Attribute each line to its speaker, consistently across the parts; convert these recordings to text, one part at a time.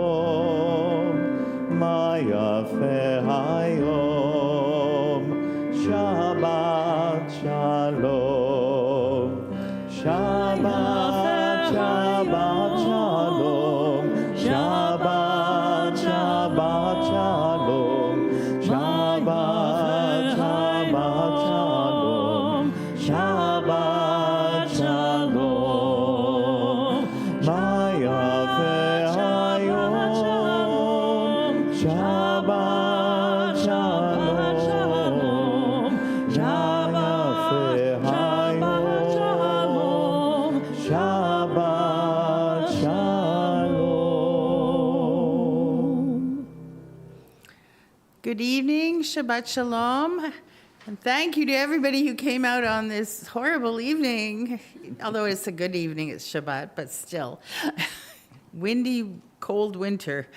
Speaker 1: היום, מה יפה היום, שבת שלום, שבת, שבת שלום, שבת, שבת שלום, שבת, שבת שלום, שבת שלום, מה יפה היום, שבת שלום, מה יפה היום, שבת שלום.
Speaker 2: Good evening, Shabbat Shalom, and thank you to everybody who came out on this horrible evening. Although it's a good evening, it's Shabbat, but still. Windy, cold winter.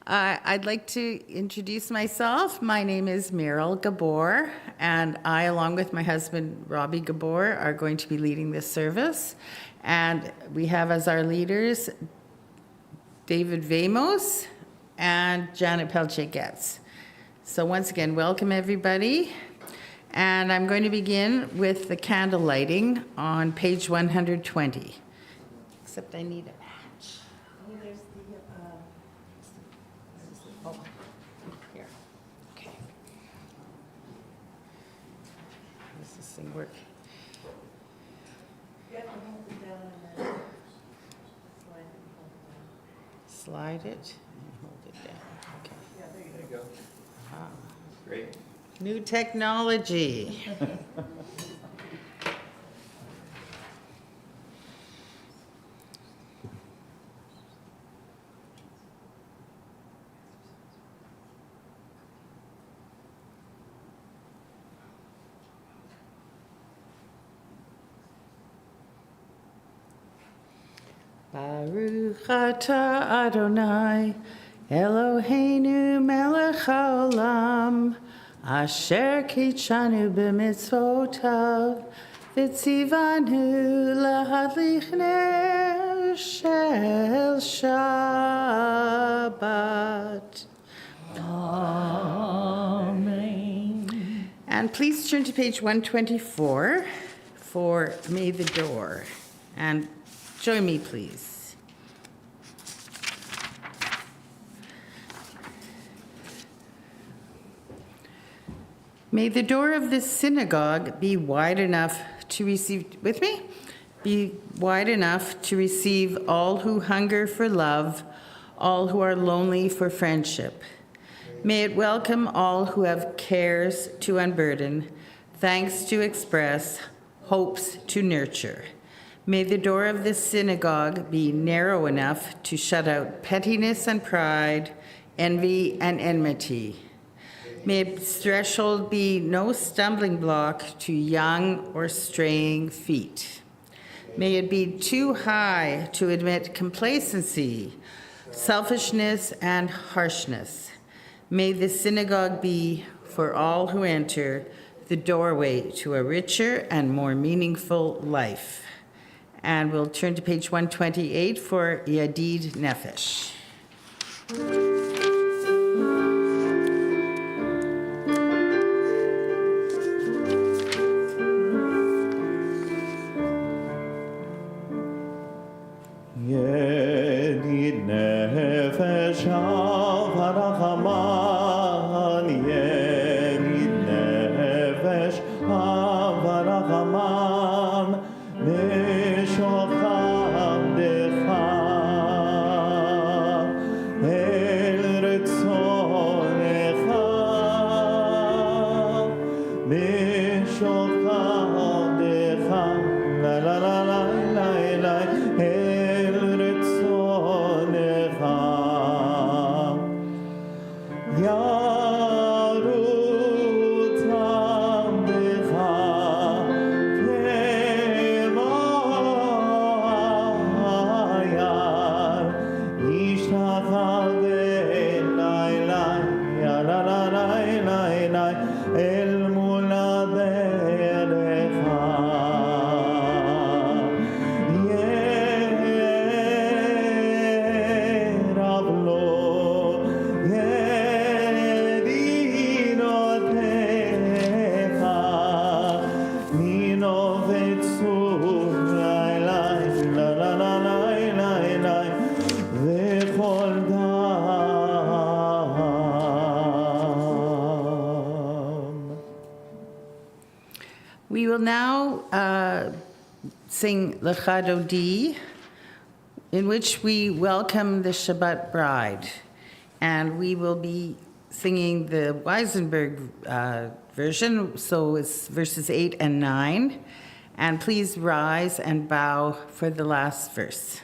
Speaker 2: I'd like to introduce myself. My name is Miral Gabor, and I, along with my husband, Robbie Gabor, are going to be leading this service. And we have as our leaders David Vamos and Janet Pelletier-Goetze. So once again, welcome everybody. And I'm going to begin with the candle lighting on page 120. Except I need a match. Oh, there's the, oh, here. Okay. Does this thing work? You have to hold it down and then slide it and hold it down. Okay.
Speaker 1: Yeah, there you go. Great.
Speaker 2: New technology. Baruch atah Adonai, Eloheinu melech haolam, asher kitshanu b'mitzvotav, v'tzivanu lahadlich ner shel Shabbat. Amen. And please turn to page 124 for May the Door. And join me, please. May the door of this synagogue be wide enough to receive, with me? Be wide enough to receive all who hunger for love, all who are lonely for friendship. May it welcome all who have cares to unburden, thanks to express, hopes to nurture. May the door of this synagogue be narrow enough to shut out pettiness and pride, envy and enmity. May its threshold be no stumbling block to young or straying feet. May it be too high to admit complacency, selfishness, and harshness. May the synagogue be, for all who enter, the doorway to a richer and more meaningful life. And we'll turn to page 128 for Yadid Nefesh.
Speaker 1: Yedid nefesh avarachaman, Yedid nefesh avarachaman, Meshocham decha, El retzonecha, Meshocham decha, la la la la la la, El retzonecha, Yar
Speaker 2: will now sing Lecha Dodi, in which we welcome the Shabbat bride. And we will be singing the Weisenberg version, so it's verses 8 and 9. And please rise and bow for the last verse.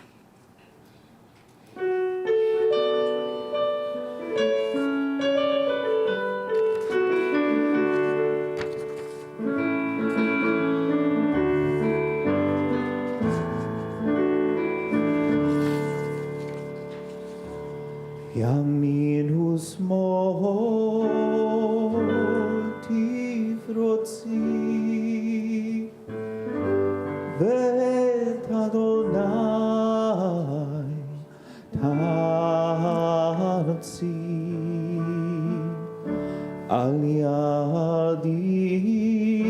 Speaker 1: ימין ושמאל תפרוצי ואת אדוני תרצי על יד איש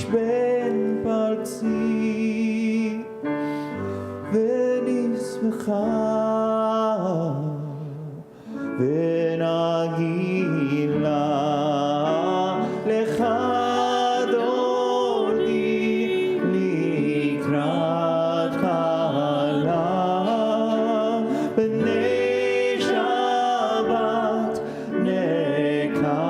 Speaker 1: בן פרצי ונשמחה ונגילה לך דודי לקראת כלה בני שבת נקבלה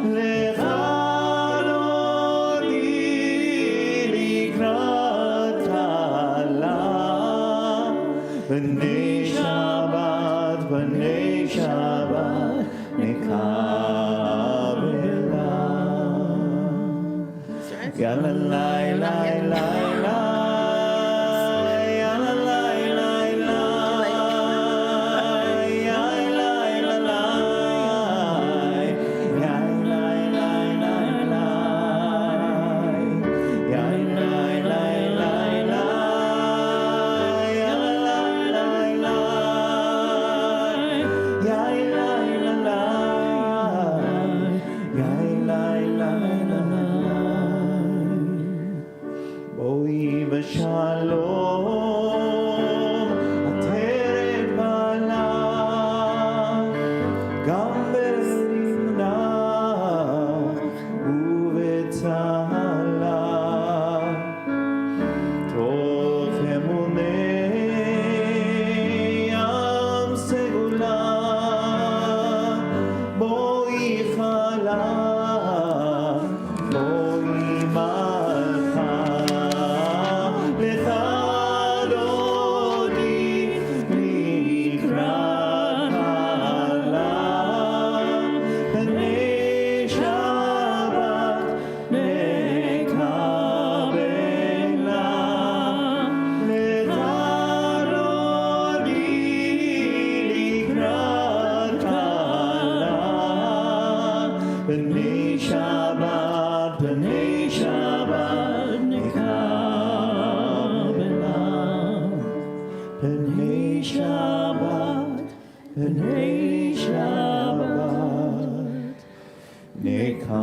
Speaker 1: לך דודי לקראת כלה בני בני שבת נקבלה יאללה לילה לילה יאללה לילה בואי בשלום עטרת בעלה גם בשמחה ובצהלה תוך אמוני ים סגולה בואי חלה בואי מלכה לך דודי לקראת כלה בני שבת נקבלה לך דודי לקראת כלה בני שבת נקבלה בני שבת נקבלה.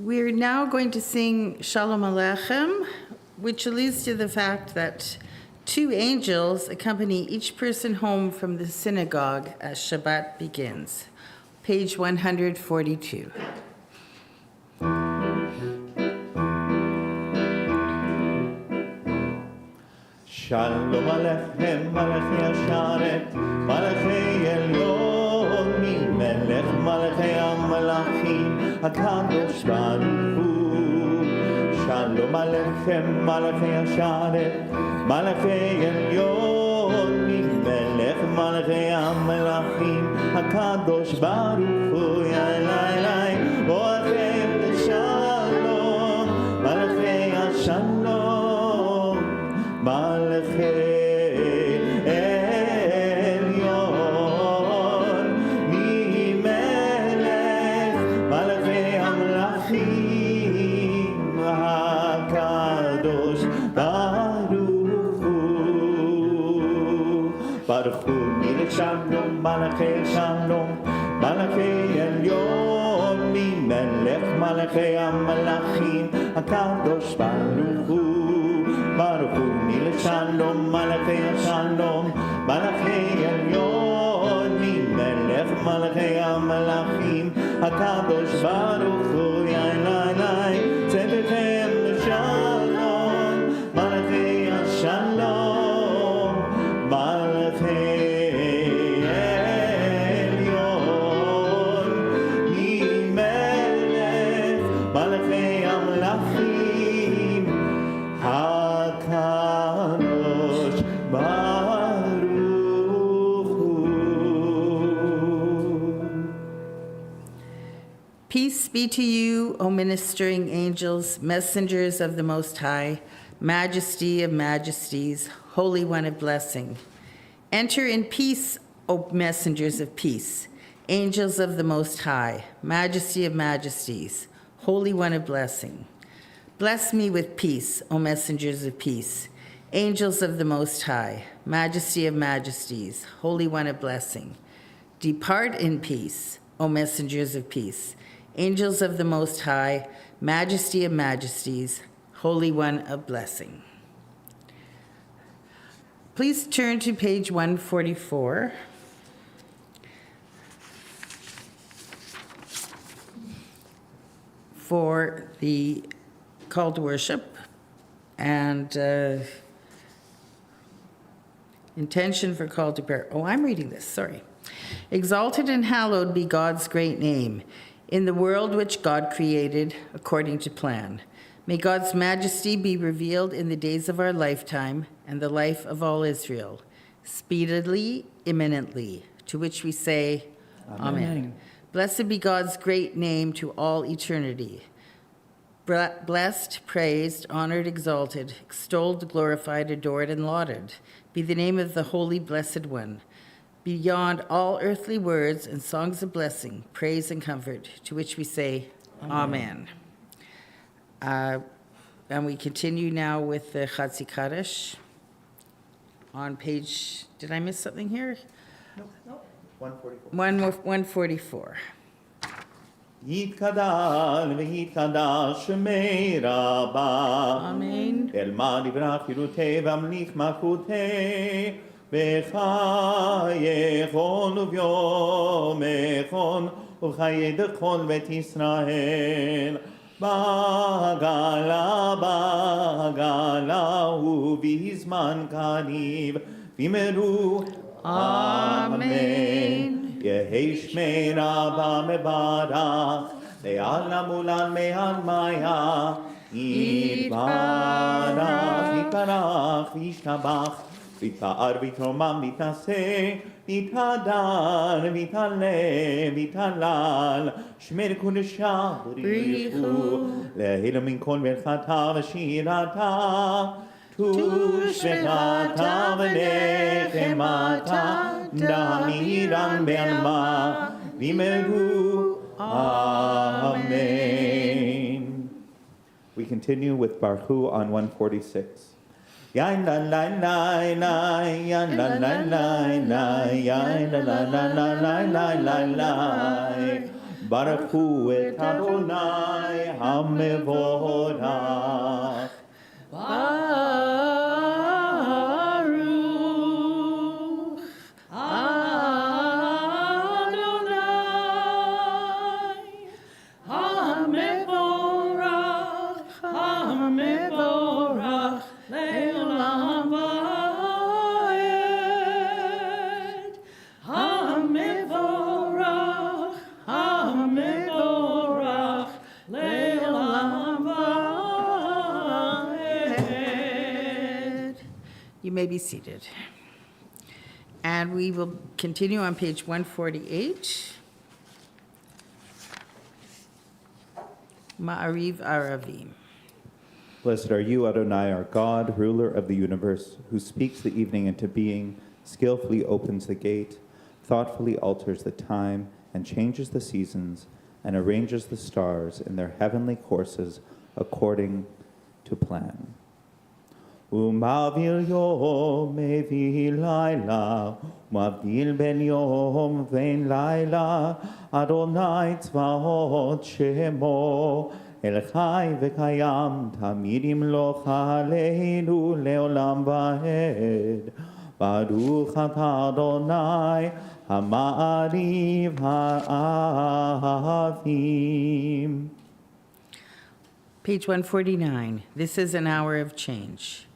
Speaker 2: We're now going to sing Shalom Aleichem, which alludes to the fact that two angels accompany each person home from the synagogue as Shabbat begins. Page 142.
Speaker 1: שלום עליכם מלאכי השרת מלאכי עליון ממלך מלאכי המלאכים הקדוש ברוך הוא שלום עליכם מלאכי השרת מלאכי עליון ממלך מלאכי המלאכים הקדוש ברוך הוא יאללה בואכם לשלום מלאכי השלום מלאכי עליון ממלך מלאכי המלאכים הקדוש ברוך הוא ברוך הוא מלך שלום מלאכי שלום מלאכי עליון ממלך מלאכי המלאכים הקדוש ברוך הוא Baruch Hu Melech Shalom, Malachei Shalom, Malachei Elyon, Melech Malachei HaMelachim, HaKadosh Baruch Hu, Yainai, Tzedechem Shalom, Malachei Shalom, Malachei Elyon, Melech Malachei HaMelachim, HaKadosh Baruch Hu.
Speaker 2: Peace be to you, O ministering angels, messengers of the Most High, Majesty of majesties, Holy One of blessing. Enter in peace, O messengers of peace, angels of the Most High, Majesty of majesties, Holy One of blessing. Bless me with peace, O messengers of peace, angels of the Most High, Majesty of majesties, Holy One of blessing. Depart in peace, O messengers of peace, angels of the Most High, Majesty of majesties, Holy One of blessing. Please turn to page 144. For the call to worship and intention for call to prayer. Oh, I'm reading this, sorry. Exalted and hallowed be God's great name in the world which God created according to plan. May God's majesty be revealed in the days of our lifetime and the life of all Israel, speedily, imminently, to which we say, Amen. Blessed be God's great name to all eternity. Blessed, praised, honored, exalted, extolled, glorified, adored, and lauded be the name of the Holy Blessed One, beyond all earthly words and songs of blessing, praise, and comfort, to which we say, Amen. And we continue now with the Chatzi Kaddish on page, did I miss something here?
Speaker 1: No. 144.
Speaker 2: 144.
Speaker 1: יתקדל ויתקדש שמי רבה.
Speaker 2: Amen.
Speaker 1: אלמד יברח חירותי והמליך מלכותי. בחייכון וביומכון ובחיי דכל בית ישראל. בעגלה ובזמן קריב ואמרו אמן. יהי שמי רבה מברך לעלם ולעד מעל מיה. יתברך וישתבח ויתפאר ויתרומם ויתנשא ויתהדר ויתעלה ויתהלל שמי לקודשה בריחו להילה מן כל ברכתה ושירתה תושבחתה ונחמתה דמירן בעלמה ואמרו Amen. We continue with Baruch on 146. Yain la la la la, yain la la la la, yain la la la la la la la. Baruch hu et Adonai hamevorach.
Speaker 2: You may be seated. And we will continue on page 148. Ma'ariv Aravim.
Speaker 1: Blessed are you, Adonai, our God, ruler of the universe, who speaks the evening into being, skillfully opens the gate, thoughtfully alters the time, and changes the seasons, and arranges the stars in their heavenly courses according to plan. ומעביר יום מביא לילה, ומבדיל בין יום ובין לילה, אדוני צבאות שמו, אל חי וקיים, תמיד ימלוך עלינו לעולם ועד. ברוך אתה אדוני, המעריב האהבים.
Speaker 2: Page 149. This is an hour of change.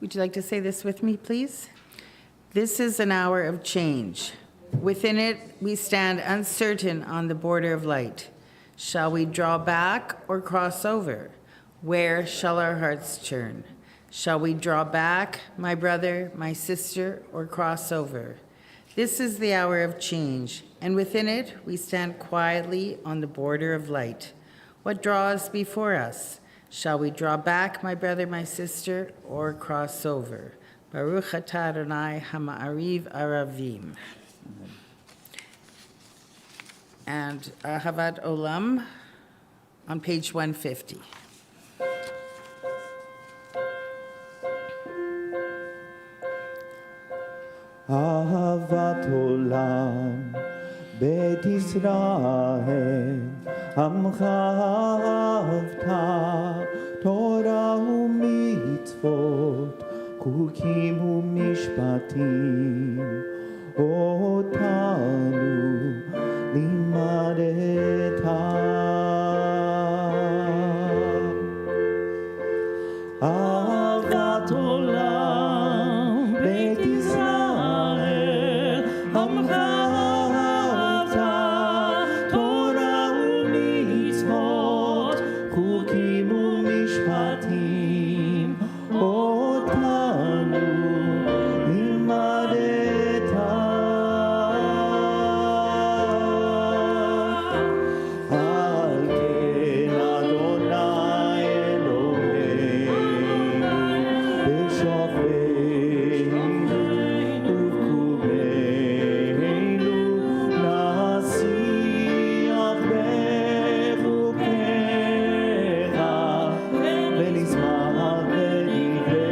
Speaker 2: Would you like to say this with me, please? This is an hour of change. Within it, we stand uncertain on the border of light. Shall we draw back or cross over? Where shall our hearts turn? Shall we draw back, my brother, my sister, or cross over? This is the hour of change, and within it, we stand quietly on the border of light. What draws before us? Shall we draw back, my brother, my sister, or cross over? Baruch atah Adonai hama'ariv aravim. And Ahavat Olam on page 150.
Speaker 1: אהבת עולם, בית ישראל, עמך אהבת, תורה ומצוות, חוקים ומשפטים, אותנו לימדת. אהבת עולם, בית ישראל, עמך אהבת, תורה ומצוות, חוקים ומשפטים, אותנו לימדת. על כן אדוני אלוהינו, בשופטינו ובקודמינו, נשיח בחוקיך, ונשמח בדברי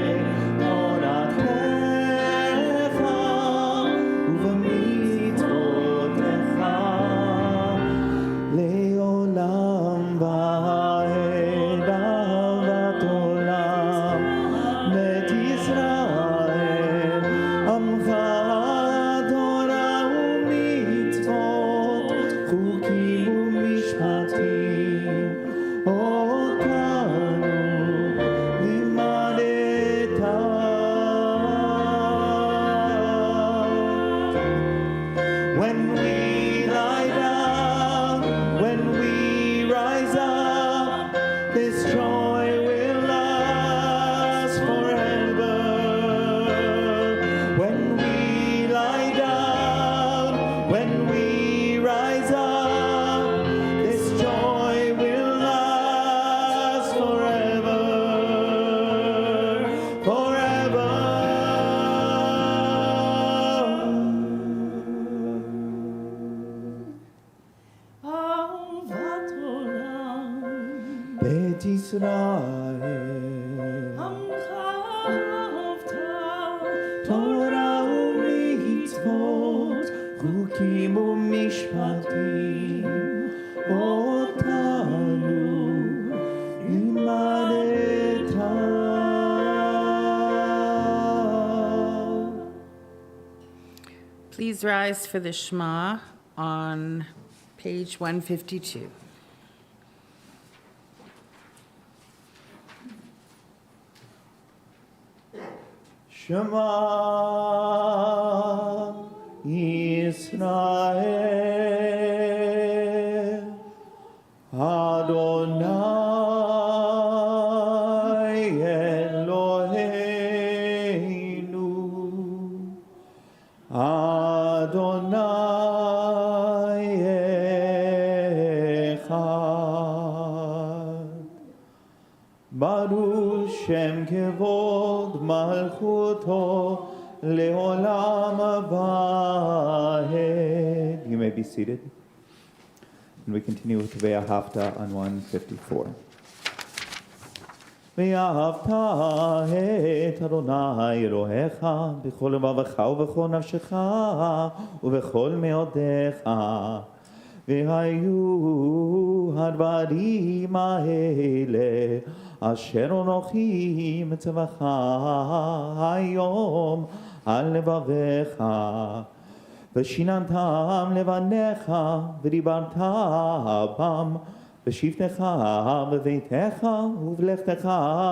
Speaker 1: תורתך, ובמצוותיך, לעולם ועד. אהבת עולם, בית ישראל, עמך תורה ומצוות, חוקים ומשפטים, אותנו לימדת. When we lie down, when we rise up, this joy will last forever. When we lie down, when we rise up, this joy will last forever, forever.
Speaker 3: אהבת עולם,
Speaker 1: בית ישראל,
Speaker 3: עמך אהבת,
Speaker 1: תורה ומצוות, חוקים ומשפטים, אותנו לימדת.
Speaker 2: Please rise for the Shema on page 152.
Speaker 1: Shema Yisrael, Adonai Eloheinu, Adonai Echad. Baruch Shem Kevod Malchuto Leolam Vahed. You may be seated. And we continue with Ve'ahavta on 154. ואהבת את אדוני אלוהיך בכל לבבך ובכל נפשך ובכל מאודיך. והיו הדברים האלה אשר אנוכי מצווך היום על לבביך. ושיננתם לבניך ודיברת בם בשבתך בביתך ובלכתך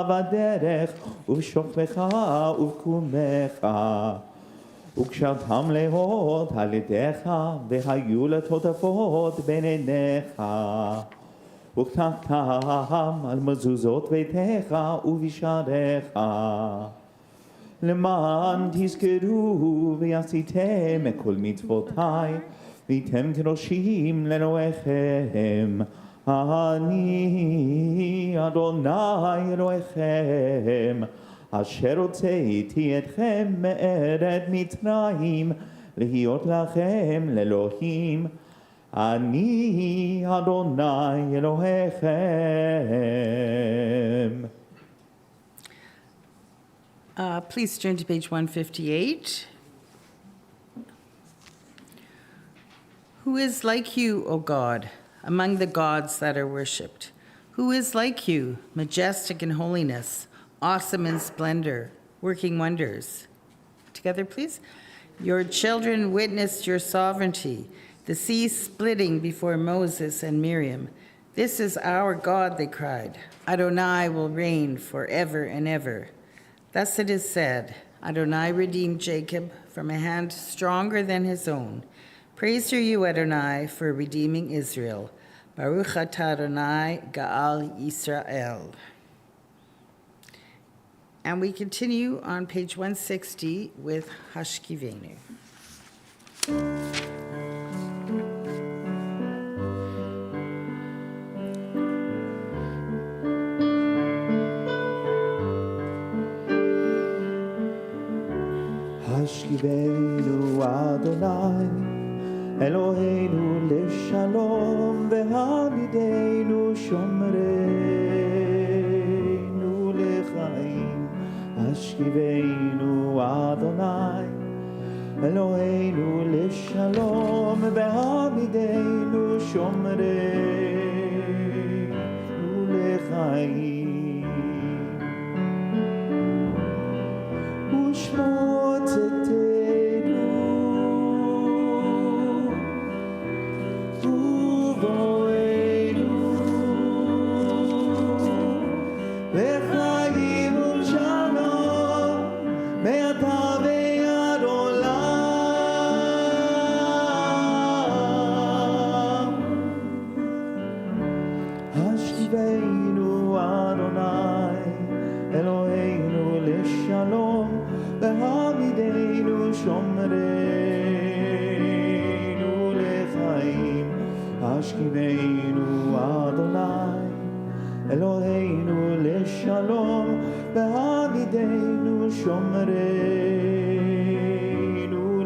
Speaker 1: בדרך ובשוכבך ובקומך. וקשרתם להוד על ידיך והיו לטוטפות בין עיניך. וכתבתם על מזוזות ביתך ובשעריך. למען תזכרו ועשיתם את כל מצוותיי והייתם קדושים לאלוהיכם. אני אדוני אלוהיכם אשר הוצאתי אתכם מארץ מצרים להיות לכם לאלוהים. אני אדוני אלוהיכם.
Speaker 2: Please turn to page 158. Who is like you, O God, among the gods that are worshipped? Who is like you, majestic in holiness, awesome in splendor, working wonders? Together, please. Your children witnessed your sovereignty, the sea splitting before Moses and Miriam. This is our God, they cried. Adonai will reign forever and ever. Thus it is said, Adonai redeemed Jacob from a hand stronger than his own. Praise are you, Adonai, for redeeming Israel. Baruch atah Adonai Gaal Yisrael. And we continue on page 160 with Hashkivenu.
Speaker 1: השכיבנו אדוני אלוהינו לשלום והעמידנו שומרנו לחיים. השכיבנו אדוני אלוהינו לשלום והעמידנו שומרנו לחיים. ושמור צאתנו ובואנו לחיים ושלום מעתה ועד עולם. השכיבנו אדוני אלוהינו לשלום והעמידנו שומרנו לחיים. השכיבנו אדוני אלוהינו לשלום והעמידנו שומרנו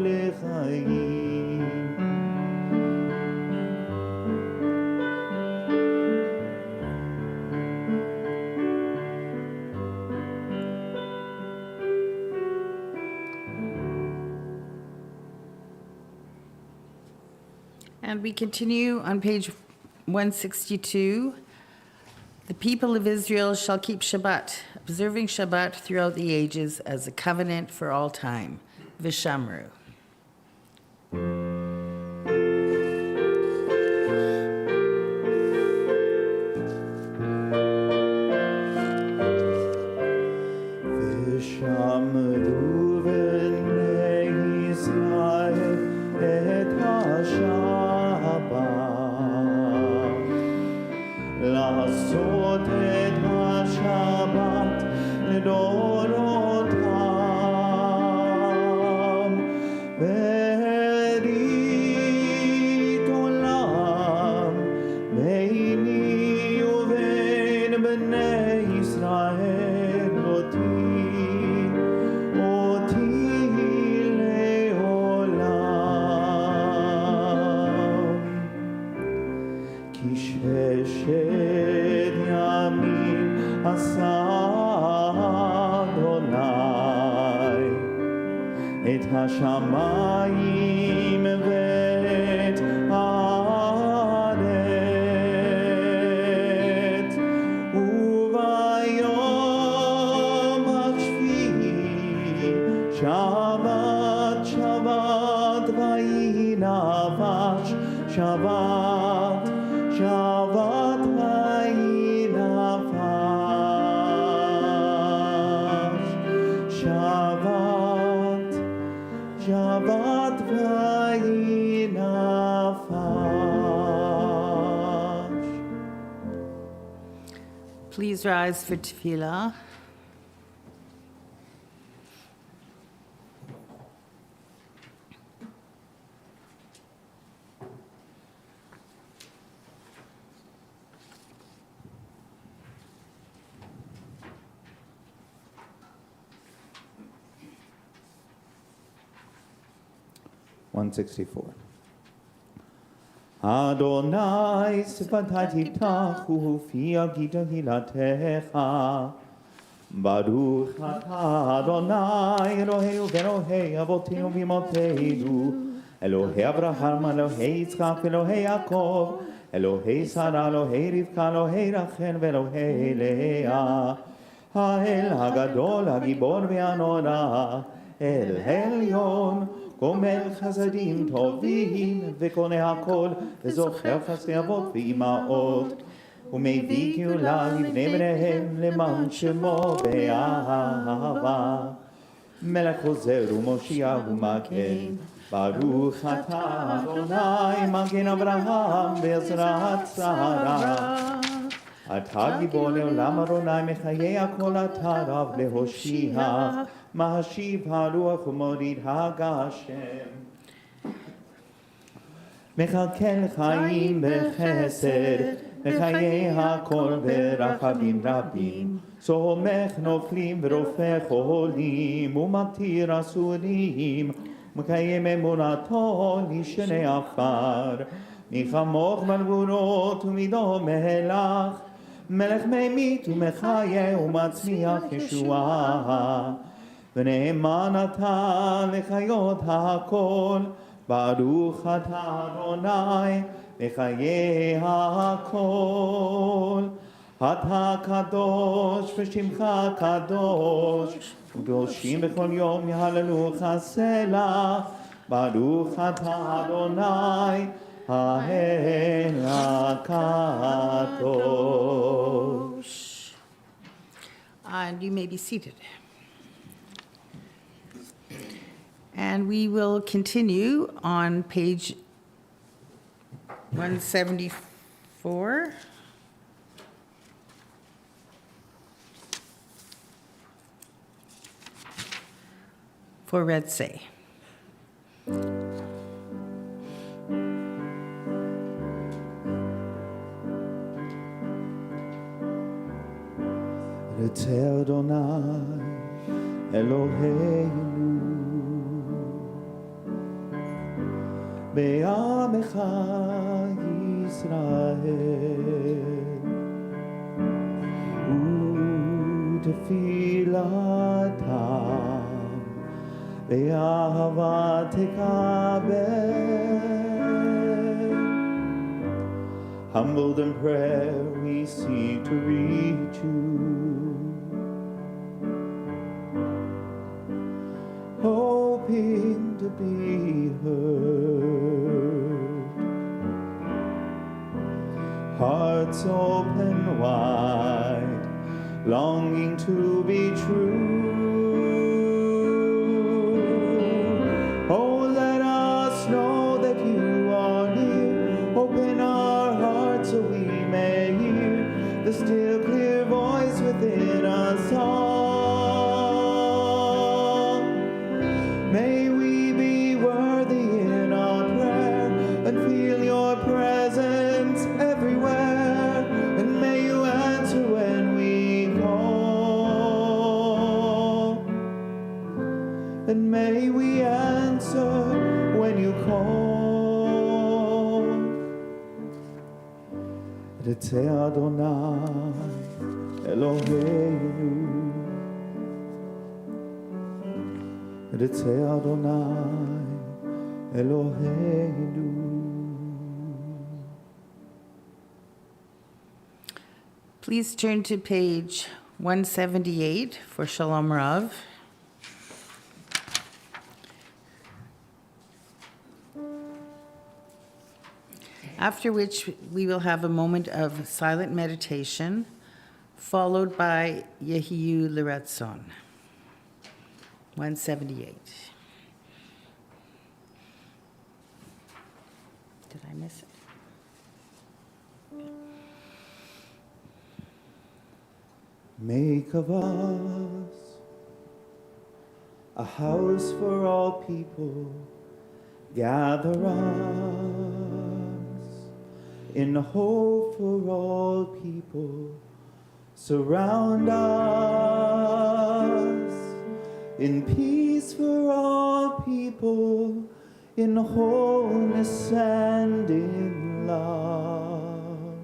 Speaker 1: לחיים.
Speaker 2: And we continue on page 162. The people of Israel shall keep Shabbat, observing Shabbat throughout the ages as a covenant for all time. Vishamru.
Speaker 1: ושמרו בני ישראל את השבת, לעשות את השבת לדורותם, ברית עולם ביני ובין בני ישראל אותי לעולם. כי ששת ימים עשה את השמיים ואת הארץ, וביום השביעי שבת שבת ויהי נפש, שבת שבת ויהי נפש, שבת שבת ויהי נפש.
Speaker 2: Please rise for tefillah.
Speaker 1: Adonai sifati taftachu fi tehillatcha. Baruch atah Adonai Eloheinu v'Elohei avotenu v'imotenu, Elohei Abraham, Elohei Yitzchak, Elohei Yaakov, Elohei Sarah, Elohei Rivka, Elohei Rachel v'Elohei Leah. האל הגדול, הגיבור והנורא, אל העליון, גומל חסדים טובים, וקונה הכל, וזוכר חסדי אבות ואימהות, ומביא גאולה לבני בניהם, למען שמו באהבה. מלך חוזר ומושיע ומגן, ברוך אתה אדוני מגן אברהם בעזרת שרה. אתה גיבור לעולם אדוני מחיי הכל אתה רב להושיע, משיב הרוח ומוריד הגשם. מכלכל חיים בחסד, מחיי הכל ברחמים רבים. סומך נופלים ורופא חולים, ומתיר אסורים, מקיים אמונתו לשני עפר. מי כמוך בגבורות ומדום מלך, מלך ממית ומחיה ומצמיח ישועה. ונאמן אתה לחיות הכל, ברוך אתה אדוני לחיי הכל. אתה קדוש ושמך קדוש, וקדושים בכל יום יהללוך סלע. ברוך אתה אדוני האל הקדוש.
Speaker 2: And you may be seated. And we will continue on page 174. For Red Say.
Speaker 1: רצה אדוני אלוהינו בעמך ישראל, ותפילתם באהבה תקבל. Humbled in prayer we seek to reach you, hoping to be heard. Hearts open wide, longing to be true. Oh, let us know that you are near. Open our hearts so we may hear the still clear voice within us all. May we be worthy in our prayer and feel your presence everywhere. And may you answer when we call. And may we answer when you call. רצה אדוני אלוהינו, V'ritzei Adonai Eloheinu.
Speaker 2: Please turn to page 178 for Shalom Rav. After which we will have a moment of silent meditation, followed by Yehiyu L'Ratzon. 178. Did I miss it?
Speaker 1: Make of us a house for all people. Gather us in hope for all people. Surround us in peace for all people, in wholeness and in love.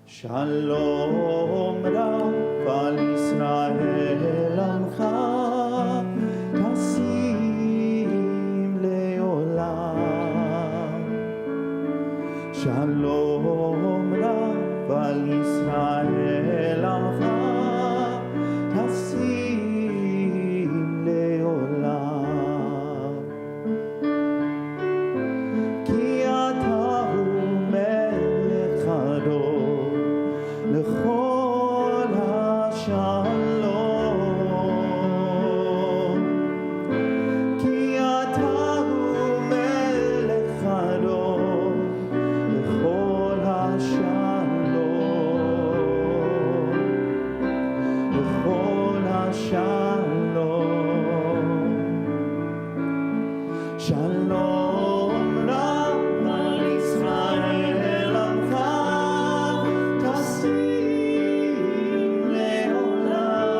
Speaker 1: Shalom Rav al Yisrael Amcha Tasim Leolam. Shalom Rav al Yisrael Amcha Tasim Leolam. Ki ata hu melech hador lechol hashalom. Ki ata hu melech hador lechol hashalom. Lechol hashalom. Shalom Rav al Yisrael Amcha Tasim Leolam.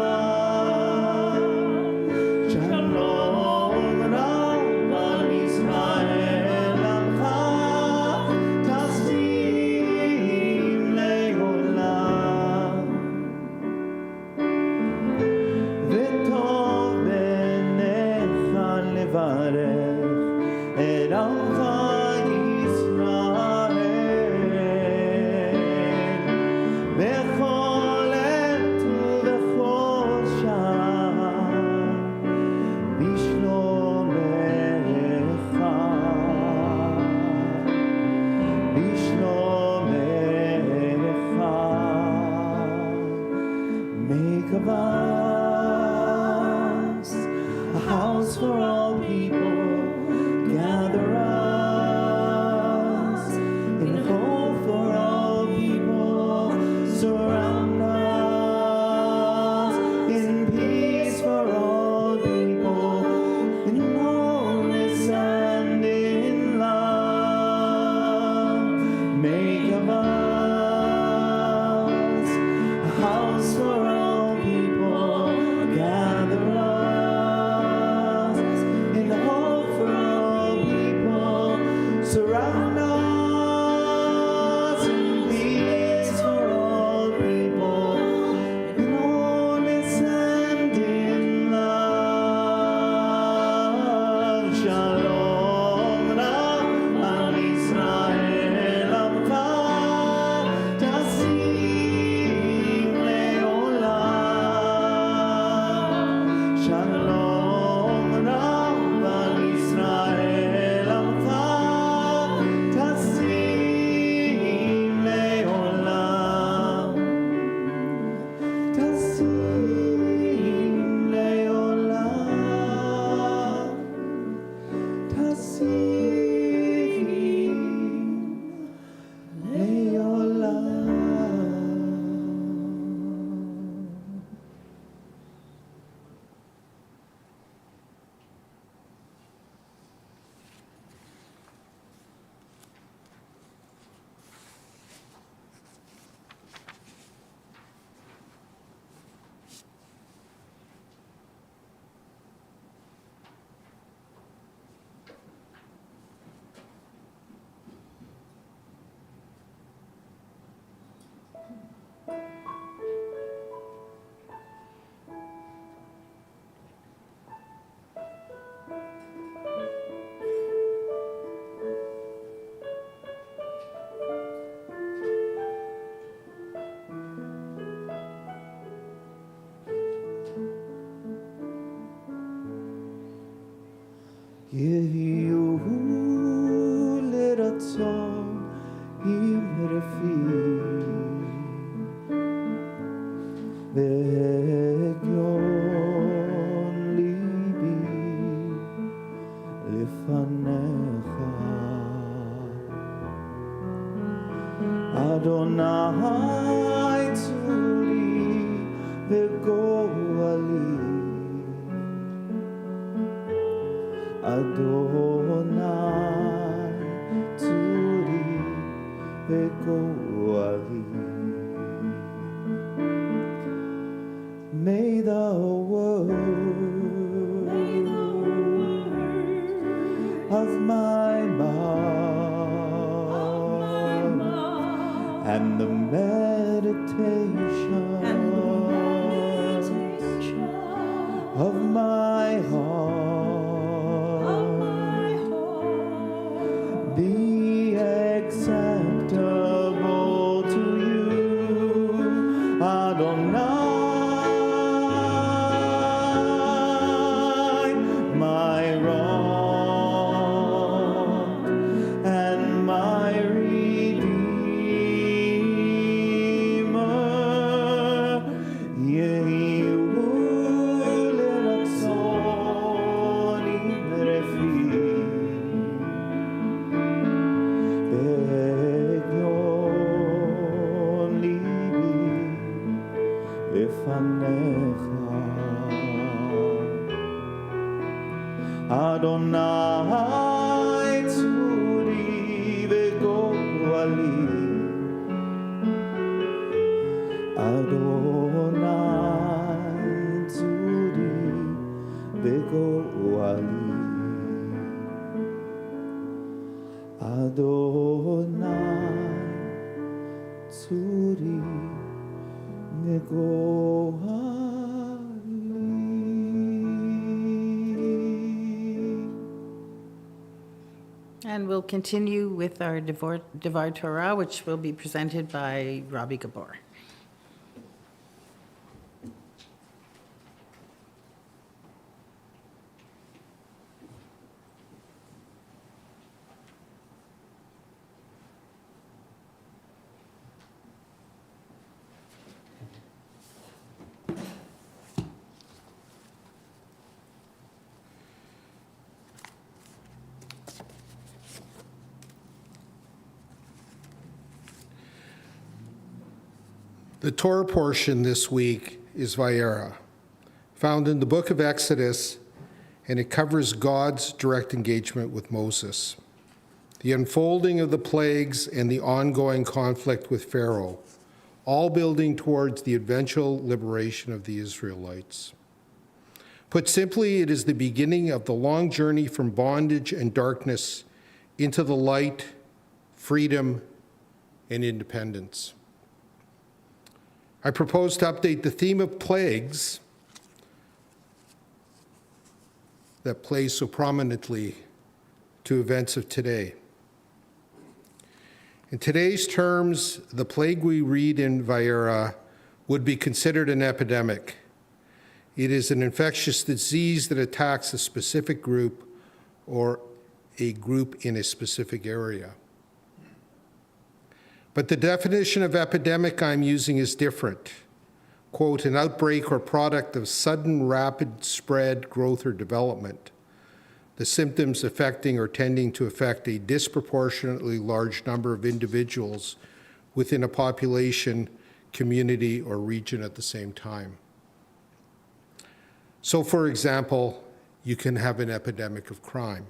Speaker 1: Shalom Rav al Yisrael Amcha Tasim Leolam. V'tov b'necha levarech et amcha Yisrael b'chol עת ובכל שעה בשלומך, בשלומך. Make of us a house for all people. Gather us in hope for all people. Surround us in peace for all people, in wholeness and in love. Make of us a house for all people. Gather us in hope for all people. Surround us in peace for all people, in wholeness and in love. Shalom Rav al Yisrael Amcha Tasim Leolam. Shalom Rav al Yisrael Amcha Tasim Leolam. Tasim Leolam. Tasim Leolam. יהיו לרצון עם רפי והגיון ליבי לפניך אדוני צורי וגואלי אדוני צורי וגואלי May the word of my mouth and the meditation of my heart be acceptable to you, Adonai. Adonai tzuri v'goali Adonai tzuri v'goali Adonai tzuri v'goali
Speaker 2: And we'll continue with our Devar Torah, which will be presented by Robbie Gabor.
Speaker 4: The Torah portion this week is Vayera, found in the book of Exodus, and it covers God's direct engagement with Moses, the unfolding of the plagues and the ongoing conflict with Pharaoh, all building towards the eventual liberation of the Israelites. Put simply, it is the beginning of the long journey from bondage and darkness into the light, freedom, and independence. I propose to update the theme of plagues that plays so prominently to events of today. In today's terms, the plague we read in Vayera would be considered an epidemic. It is an infectious disease that attacks a specific group or a group in a specific area. But the definition of epidemic I'm using is different. Quote, an outbreak or product of sudden rapid spread, growth, or development. The symptoms affecting or tending to affect a disproportionately large number of individuals within a population, community, or region at the same time. So, for example, you can have an epidemic of crime.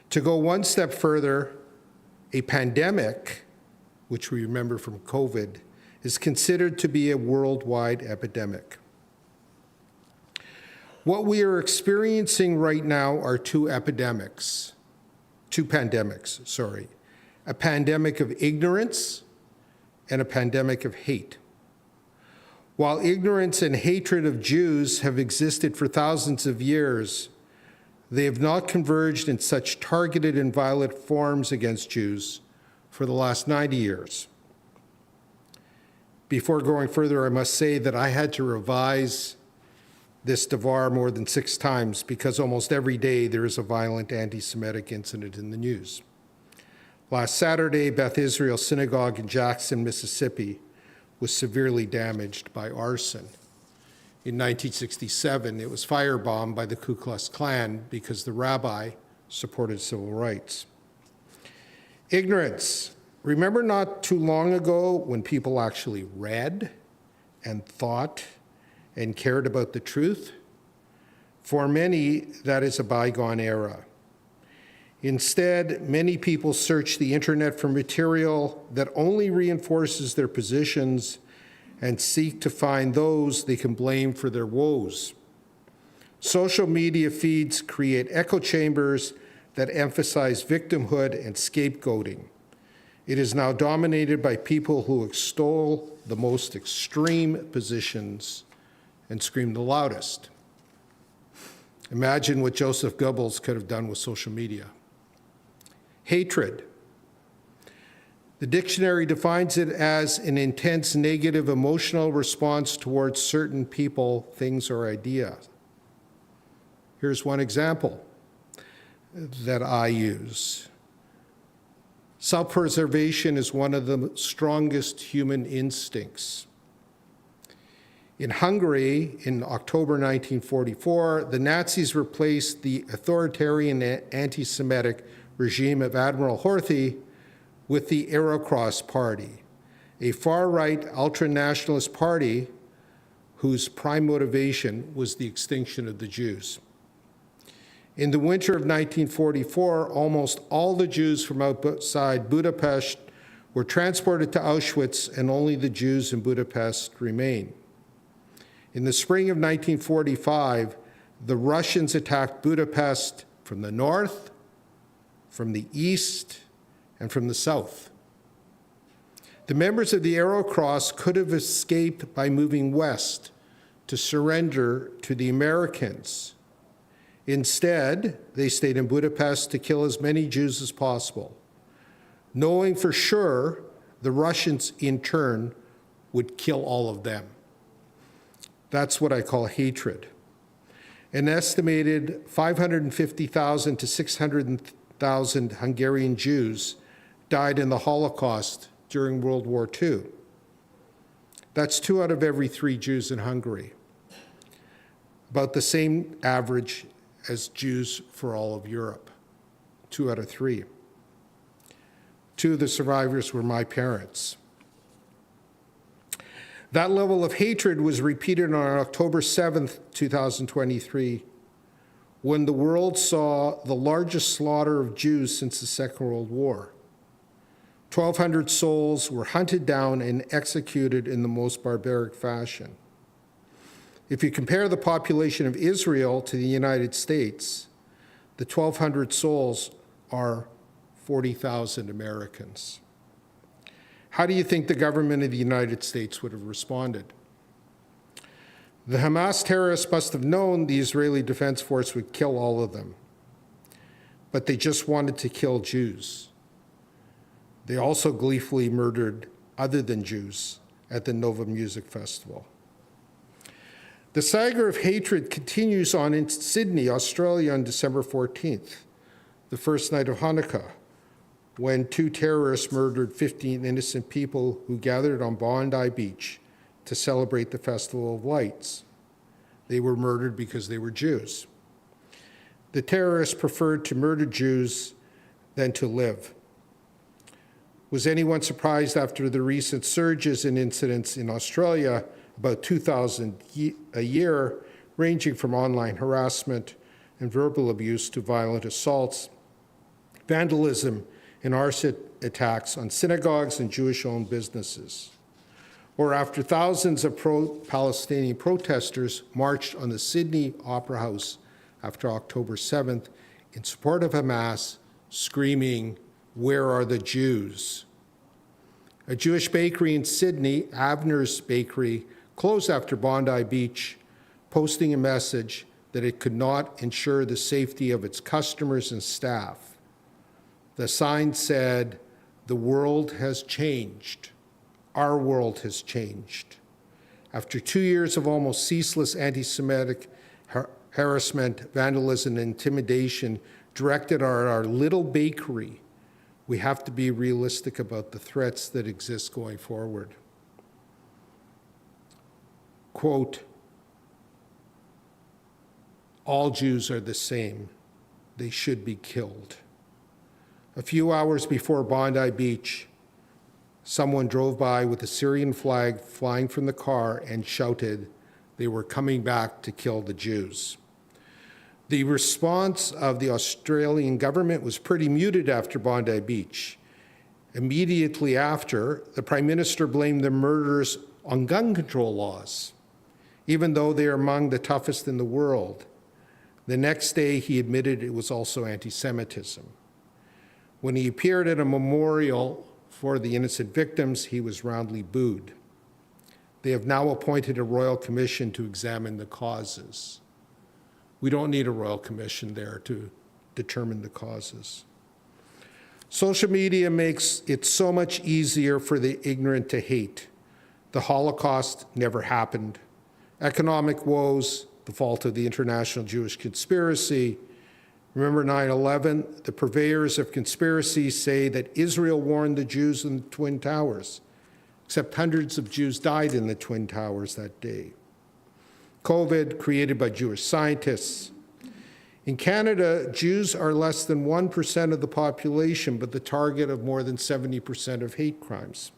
Speaker 4: To go one step further, a pandemic, which we remember from COVID, is considered to be a worldwide epidemic. What we are experiencing right now are two pandemics, a pandemic of ignorance and a pandemic of hate. While ignorance and hatred of Jews have existed for thousands of years, they have not converged in such targeted and violent forms against Jews for the last 90 years. Before going further, I must say that I had to revise this devar more than 6 times because almost every day there is a violent anti-Semitic incident in the news. Last Saturday, Beth Israel Synagogue in Jackson, Mississippi, was severely damaged by arson. In 1967, it was firebombed by the Ku Klux Klan because the rabbi supported civil rights. Ignorance. Remember not too long ago when people actually read and thought and cared about the truth? For many, that is a bygone era. Instead, many people search the internet for material that only reinforces their positions and seek to find those they can blame for their woes. Social media feeds create echo chambers that emphasize victimhood and scapegoating. It is now dominated by people who extol the most extreme positions and scream the loudest. Imagine what Joseph Goebbels could have done with social media. Hatred. The dictionary defines it as an intense negative emotional response towards certain people, things, or ideas. Here's one example that I use. Self-preservation is one of the strongest human instincts. In Hungary, in October 1944, the Nazis replaced the authoritarian anti-Semitic regime of Admiral Horthy with the Eurocross Party, a far-right ultra-nationalist party whose prime motivation was the extinction of the Jews. In the winter of 1944, almost all the Jews from outside Budapest were transported to Auschwitz, and only the Jews in Budapest remained. In the spring of 1945, the Russians attacked Budapest from the north, from the east, and from the south. The members of the Eurocross could have escaped by moving west to surrender to the Americans. Instead, they stayed in Budapest to kill as many Jews as possible, knowing for sure the Russians, in turn, would kill all of them. That's what I call hatred. An estimated 550,000 to 600,000 Hungarian Jews died in the Holocaust during World War II. That's 2 out of every 3 Jews in Hungary, about the same average as Jews for all of Europe, 2 out of 3. 2 of the survivors were my parents. That level of hatred was repeated on October 7th, 2023, when the world saw the largest slaughter of Jews since the Second World War. 1,200 souls were hunted down and executed in the most barbaric fashion. If you compare the population of Israel to the United States, the 1,200 souls are 40,000 Americans. How do you think the government of the United States would have responded? The Hamas terrorists must have known the Israeli Defense Force would kill all of them, but they just wanted to kill Jews. They also gleefully murdered other than Jews at the Nova Music Festival. The saga of hatred continues on in Sydney, Australia on December 14th, the first night of Hanukkah, when 2 terrorists murdered 15 innocent people who gathered on Bondi Beach to celebrate the Festival of Lights. They were murdered because they were Jews. The terrorists preferred to murder Jews than to live. Was anyone surprised after the recent surges in incidents in Australia, about 2,000 a year, ranging from online harassment and verbal abuse to violent assaults, vandalism, and arson attacks on synagogues and Jewish-owned businesses? Or after thousands of pro-Palestinian protesters marched on the Sydney Opera House after October 7th in support of Hamas, screaming, "Where are the Jews?" A Jewish bakery in Sydney, Abner's Bakery, closed after Bondi Beach, posting a message that it could not ensure the safety of its customers and staff. The sign said, "The world has changed. Our world has changed." After 2 years of almost ceaseless anti-Semitic harassment, vandalism, and intimidation directed at our little bakery, we have to be realistic about the threats that exist going forward. Quote, all Jews are the same. They should be killed. A few hours before Bondi Beach, someone drove by with a Syrian flag flying from the car and shouted they were coming back to kill the Jews. The response of the Australian government was pretty muted after Bondi Beach. Immediately after, the Prime Minister blamed the murderers on gun control laws, even though they are among the toughest in the world. The next day, he admitted it was also anti-Semitism. When he appeared at a memorial for the innocent victims, he was roundly booed. They have now appointed a royal commission to examine the causes. We don't need a royal commission there to determine the causes. Social media makes it so much easier for the ignorant to hate. The Holocaust never happened. Economic woes, the fault of the international Jewish conspiracy. Remember 9/11? The purveyors of conspiracies say that Israel warned the Jews in the Twin Towers, except hundreds of Jews died in the Twin Towers that day. COVID, created by Jewish scientists. In Canada, Jews are less than 1% of the population, but the target of more than 70% of hate crimes.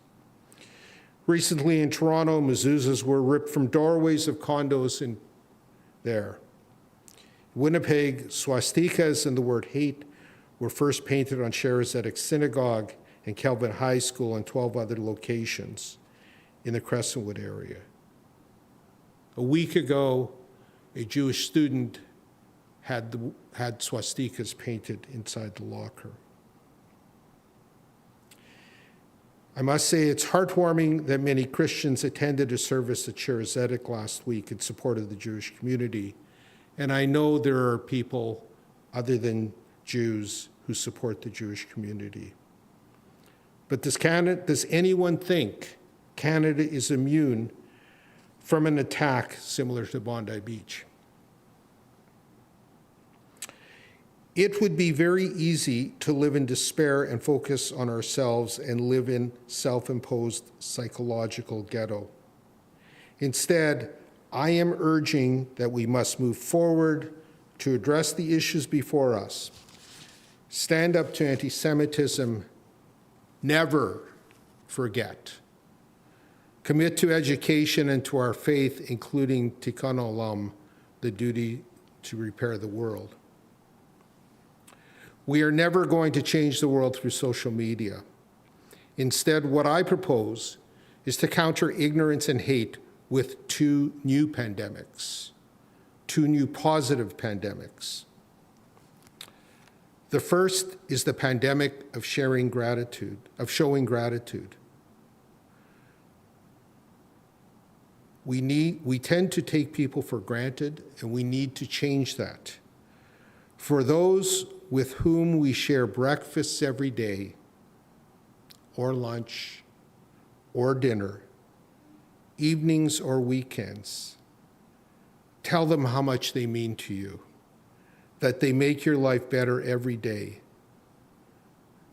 Speaker 4: Recently in Toronto, mezuzahs were ripped from doorways of condos in there. Winnipeg, swastikas and the word hate were first painted on Sherazadic Synagogue and Kelvin High School and 12 other locations in the Crescentwood area. A week ago, a Jewish student had swastikas painted inside the locker. I must say it's heartwarming that many Christians attended a service at Sherazadic last week in support of the Jewish community. And I know there are people other than Jews who support the Jewish community. But does anyone think Canada is immune from an attack similar to Bondi Beach? It would be very easy to live in despair and focus on ourselves and live in self-imposed psychological ghetto. Instead, I am urging that we must move forward to address the issues before us. Stand up to anti-Semitism. Never forget. Commit to education and to our faith, including Tikkun Olam, the duty to repair the world. We are never going to change the world through social media. Instead, what I propose is to counter ignorance and hate with two new pandemics, two new positive pandemics. The first is the pandemic of showing gratitude. We tend to take people for granted, and we need to change that. For those with whom we share breakfasts every day, or lunch, or dinner, evenings or weekends, tell them how much they mean to you, that they make your life better every day.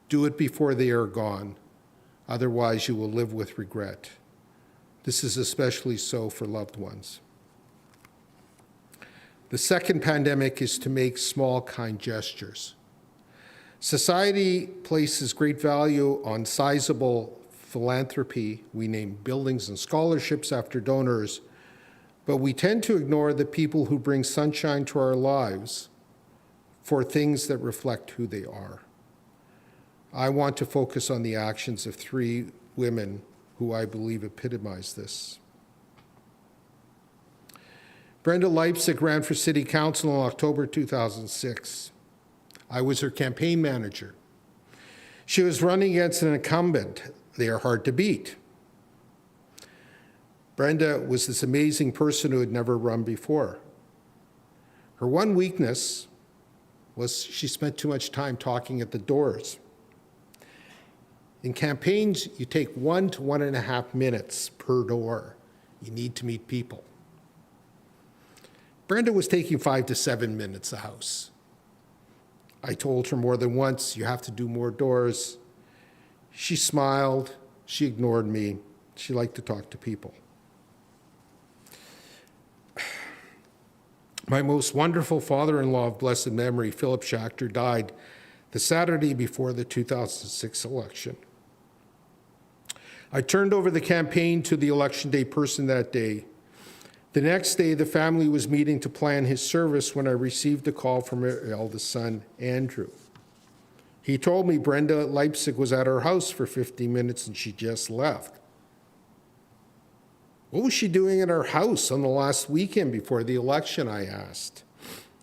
Speaker 4: Do it before they are gone, otherwise you will live with regret. This is especially so for loved ones. The second pandemic is to make small, kind gestures. Society places great value on sizable philanthropy. We name buildings and scholarships after donors, but we tend to ignore the people who bring sunshine to our lives for things that reflect who they are. I want to focus on the actions of three women who I believe epitomize this. Brenda Leipzig ran for city council in October 2006. I was her campaign manager. She was running against an incumbent. They are hard to beat. Brenda was this amazing person who had never run before. Her one weakness was she spent too much time talking at the doors. In campaigns, you take 1 to 1.5 minutes per door. You need to meet people. Brenda was taking 5 to 7 minutes a house. I told her more than once, you have to do more doors. She smiled. She ignored me. She liked to talk to people. My most wonderful father-in-law of blessed memory, Philip Schachter, died the Saturday before the 2006 election. I turned over the campaign to the election day person that day. The next day, the family was meeting to plan his service when I received a call from her eldest son, Andrew. He told me Brenda Leipzig was at her house for 50 minutes and she just left. What was she doing at her house on the last weekend before the election, I asked.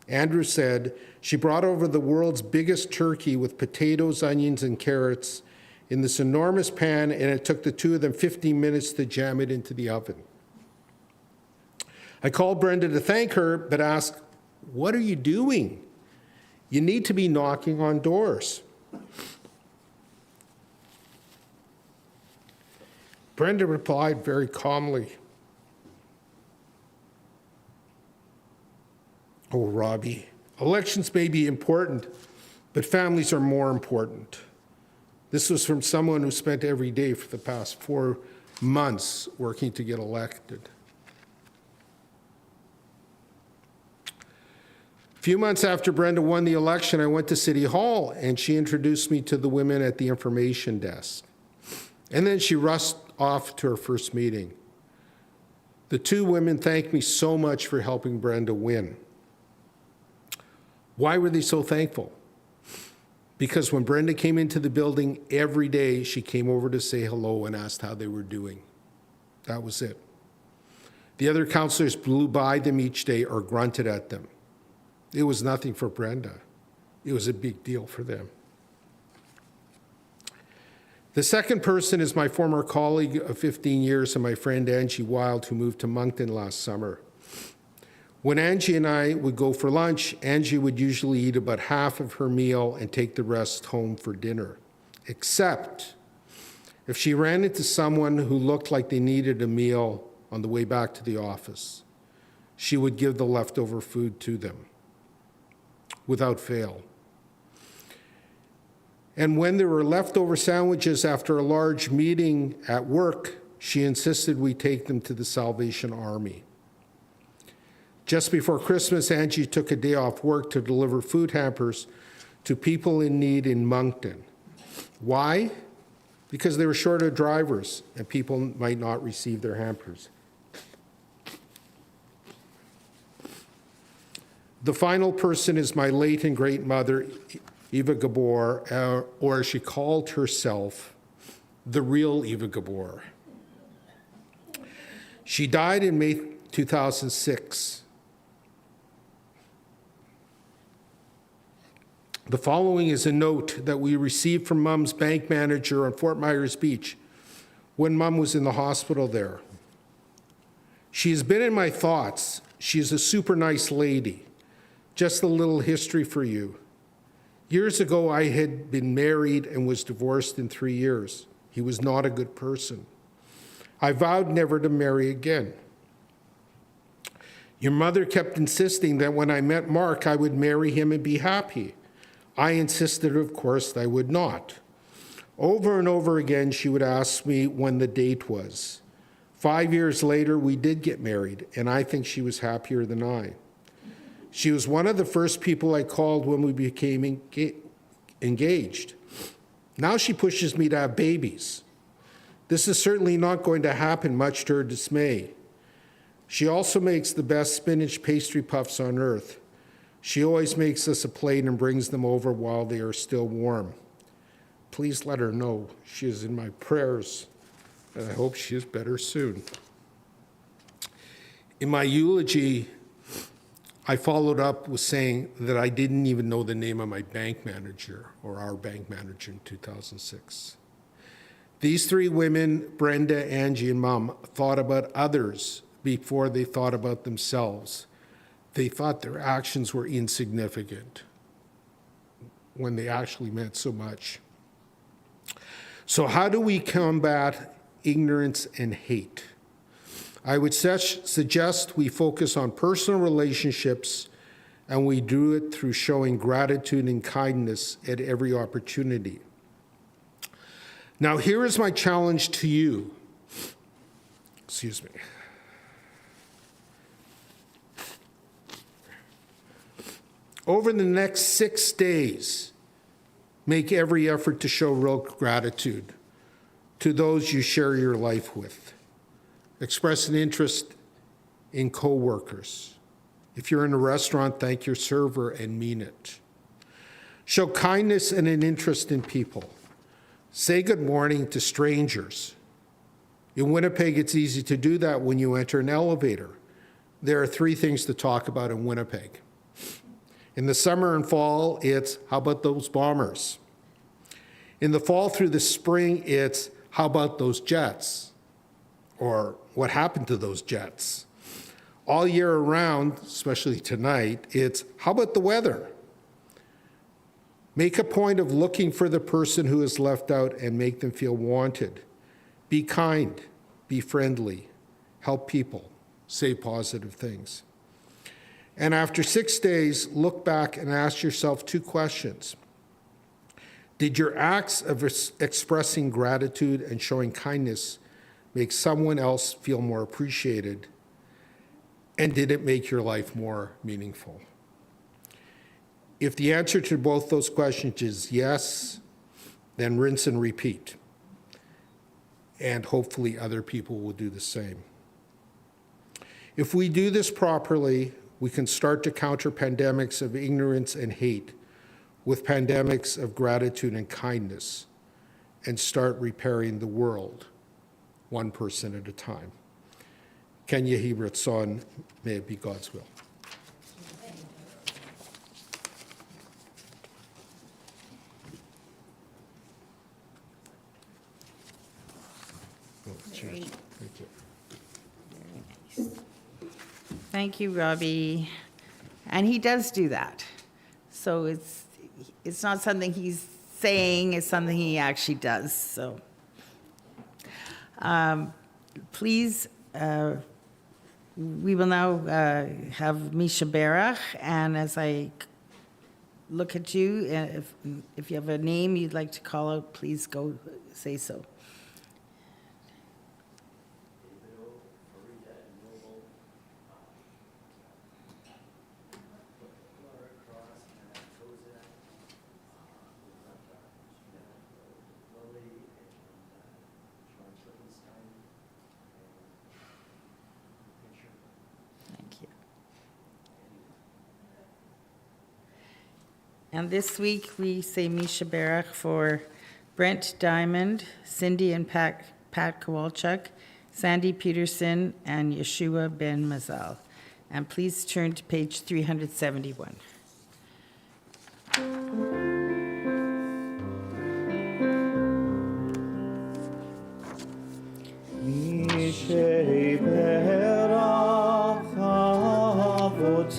Speaker 4: Andrew said she brought over the world's biggest turkey with potatoes, onions, and carrots in this enormous pan, and it took the two of them 15 minutes to jam it into the oven. I called Brenda to thank her, but asked, what are you doing? You need to be knocking on doors. Brenda replied very calmly, oh, Robbie, elections may be important, but families are more important. This was from someone who spent every day for the past 4 months working to get elected. A few months after Brenda won the election, I went to City Hall, and she introduced me to the women at the information desk. And then she rushed off to her first meeting. The two women thanked me so much for helping Brenda win. Why were they so thankful? Because when Brenda came into the building every day, she came over to say hello and asked how they were doing. That was it. The other counselors blew by them each day or grunted at them. It was nothing for Brenda. It was a big deal for them. The second person is my former colleague of 15 years and my friend Angie Wild, who moved to Moncton last summer. When Angie and I would go for lunch, Angie would usually eat about half of her meal and take the rest home for dinner, except if she ran into someone who looked like they needed a meal on the way back to the office. She would give the leftover food to them, without fail. And when there were leftover sandwiches after a large meeting at work, she insisted we take them to the Salvation Army. Just before Christmas, Angie took a day off work to deliver food hampers to people in need in Moncton. Why? Because they were short of drivers and people might not receive their hampers. The final person is my late and great mother, Eva Gabor, or as she called herself, the real Eva Gabor. She died in May 2006. The following is a note that we received from Mom's bank manager on Fort Myers Beach when Mom was in the hospital there. She has been in my thoughts. She is a super nice lady. Just a little history for you. Years ago, I had been married and was divorced in 3 years. He was not a good person. I vowed never to marry again. Your mother kept insisting that when I met Mark, I would marry him and be happy. I insisted, of course, that I would not. Over and over again, she would ask me when the date was. 5 years later, we did get married, and I think she was happier than I. She was one of the first people I called when we became engaged. Now she pushes me to have babies. This is certainly not going to happen, much to her dismay. She also makes the best spinach pastry puffs on earth. She always makes us a plate and brings them over while they are still warm. Please let her know she is in my prayers, and I hope she is better soon. In my eulogy, I followed up with saying that I didn't even know the name of my bank manager or our bank manager in 2006. These three women, Brenda, Angie, and Mom, thought about others before they thought about themselves. They thought their actions were insignificant when they actually meant so much. So how do we combat ignorance and hate? I would suggest we focus on personal relationships, and we do it through showing gratitude and kindness at every opportunity. Now, here is my challenge to you. Excuse me. Over the next 6 days, make every effort to show real gratitude to those you share your life with. Express an interest in coworkers. If you're in a restaurant, thank your server and mean it. Show kindness and an interest in people. Say good morning to strangers. In Winnipeg, it's easy to do that when you enter an elevator. There are 3 things to talk about in Winnipeg. In the summer and fall, it's how about those bombers? In the fall through the spring, it's how about those jets? Or what happened to those jets? All year around, especially tonight, it's how about the weather? Make a point of looking for the person who is left out and make them feel wanted. Be kind, be friendly, help people, say positive things. And after 6 days, look back and ask yourself 2 questions. Did your acts of expressing gratitude and showing kindness make someone else feel more appreciated? And did it make your life more meaningful? If the answer to both those questions is yes, then rinse and repeat. And hopefully other people will do the same. If we do this properly, we can start to counter pandemics of ignorance and hate with pandemics of gratitude and kindness, and start repairing the world, one person at a time. Ken Yehi Ratzon, may it be God's will. Oh, cheers.
Speaker 2: Great.
Speaker 4: Thank you.
Speaker 2: Very nice. Thank you, Robbie. And he does do that. So it's not something he's saying, it's something he actually does. So please, we will now have Misha Berach. And as I look at you, if you have a name you'd like to call out, please go say so. Thank you. And this week, we say Misha Berach for Brent Diamond, Cindy and Pat Kowalchuk, Sandy Peterson, and Yeshua Ben Mazal. And please turn to page 371.
Speaker 1: Mishe berach avotenu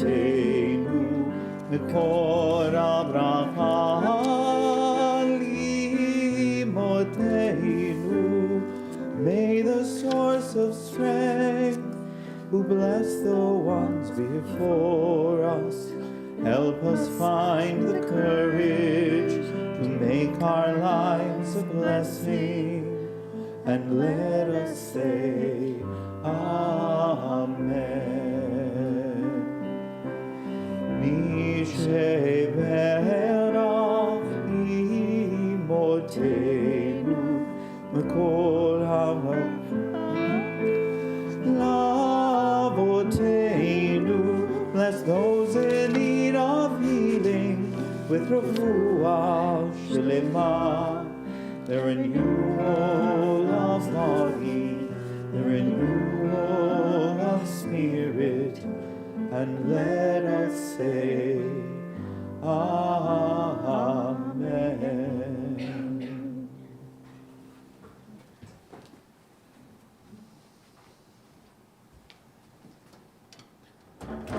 Speaker 1: mekor Avraham limotenu. May the source of strength, who bless the ones before us, help us find the courage to make our lives a blessing. And let us say, Amen. Mishe berach imotenu mekol lavotenu. Bless those in need of healing with refuah shlema. The renewal of body, the renewal of spirit, and let us say, Amen.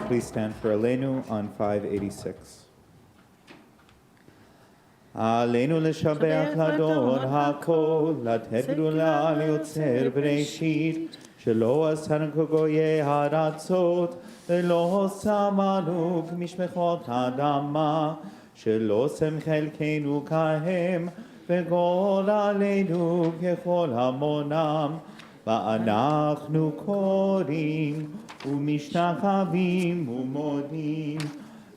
Speaker 1: Please stand for Aleinu on 586. עלינו לשבח לדור הכל, לתת גדולה ליוצר בראשית, שלא עשנו כגויי הארצות, ולא שמנו כמשפחות האדמה, שלא שם חלקנו כהם, וגורלנו ככל המונם. ואנחנו קוראים ומשתחווים ומודים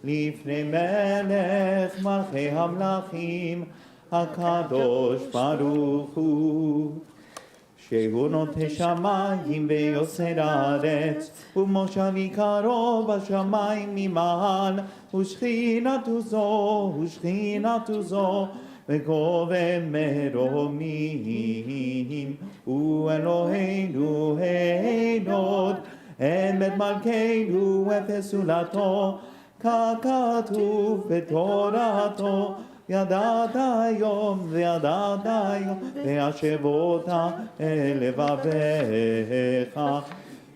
Speaker 1: לפני מלך מלכי המלכים, הקדוש ברוך הוא, שהוא נוטה שמיים ויוסד הארץ, ומושב עיקרו בשמיים ממעל, ושכינתו זו, וגובה מרומים, הוא אלוהינו הינוד, אמת מלכנו ופסולתו, ככתוב בתורתו, ידעת היום והשבות אל לבביך,